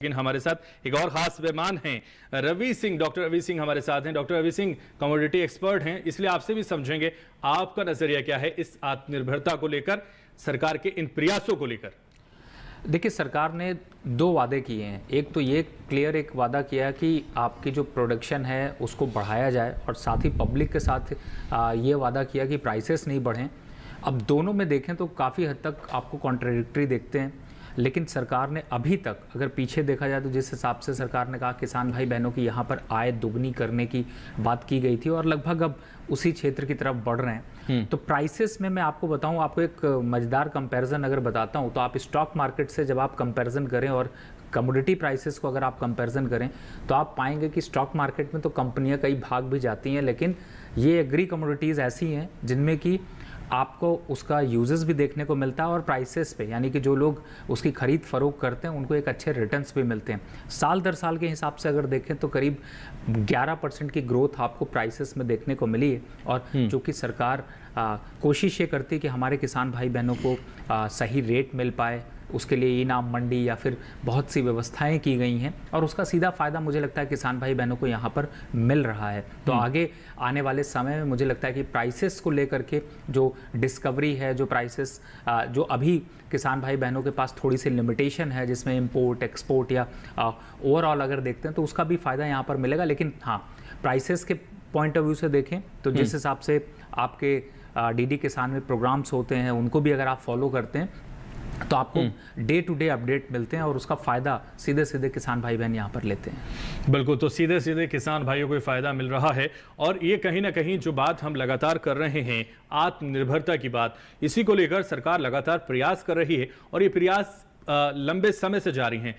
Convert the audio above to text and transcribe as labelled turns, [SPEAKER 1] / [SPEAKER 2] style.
[SPEAKER 1] लेकिन हमारे साथ एक और खास मेहमान हैं रवि सिंह। डॉक्टर रवि सिंह हमारे साथ हैं। Doctor Ravi Singh commodity expert हैं, इसलिए आपसे भी समझेंगे आपका नजरिया क्या है इस आत्मनिर्भरता को लेकर, सरकार के इन प्रयासों को लेकर।
[SPEAKER 2] देखिए, सरकार ने दो वादे किए हैं। एक तो ये क्लियर एक वादा किया है कि आपकी जो प्रोडक्शन है उसको बढ़ाया जाए, और साथ ही पब्लिक के साथ ये वादा किया कि प्राइसेस नहीं बढ़ें। अब दोनों में देखें तो काफ़ी हद तक आपको कॉन्ट्रडिक्टरी देखते हैं, लेकिन सरकार ने अभी तक अगर पीछे देखा जाए तो जिस हिसाब से सरकार ने कहा किसान भाई बहनों की यहाँ पर आय दुगनी करने की बात की गई थी और लगभग अब उसी क्षेत्र की तरफ बढ़ रहे हैं। तो प्राइसेस में मैं आपको बताऊं, आपको एक मज़ेदार कंपैरिजन अगर बताता हूं, तो आप स्टॉक मार्केट से जब आप कंपैरिजन करें और कमोडिटी प्राइसेस को अगर आप कंपैरिजन करें तो आप पाएंगे कि स्टॉक मार्केट में तो कंपनियां कई भाग भी जाती हैं, लेकिन ये एग्री कमोडिटीज़ ऐसी हैं जिनमें कि आपको उसका यूजेस भी देखने को मिलता है और प्राइसेस पे, यानी कि जो लोग उसकी खरीद फरोख्त करते हैं उनको एक अच्छे रिटर्न्स भी मिलते हैं। साल दर साल के हिसाब से अगर देखें तो करीब 11% की ग्रोथ आपको प्राइसेस में देखने को मिली है। और जो कि सरकार कोशिश ये करती है कि हमारे किसान भाई बहनों को सही रेट मिल पाए, उसके लिए इनाम मंडी या फिर बहुत सी व्यवस्थाएं की गई हैं, और उसका सीधा फ़ायदा मुझे लगता है किसान भाई बहनों को यहाँ पर मिल रहा है। तो आगे आने वाले समय में मुझे लगता है कि प्राइसेस को लेकर के जो डिस्कवरी है, जो प्राइसेस जो अभी किसान भाई बहनों के पास थोड़ी सी लिमिटेशन है जिसमें इंपोर्ट एक्सपोर्ट या ओवरऑल अगर देखते हैं तो उसका भी फ़ायदा यहाँ पर मिलेगा। लेकिन हाँ, प्राइसेस के पॉइंट ऑफ व्यू से देखें तो जिस हिसाब से आपके डीडी किसान में प्रोग्राम्स होते हैं उनको भी अगर आप फॉलो करते हैं तो आपको डे टू डे अपडेट मिलते हैं और उसका फ़ायदा सीधे सीधे किसान भाई बहन यहाँ पर लेते हैं।
[SPEAKER 1] बिल्कुल, तो सीधे सीधे किसान भाइयों को फ़ायदा मिल रहा है। और ये कहीं ना कहीं जो बात हम लगातार कर रहे हैं आत्मनिर्भरता की बात, इसी को लेकर सरकार लगातार प्रयास कर रही है और ये प्रयास लंबे समय से जारी हैं।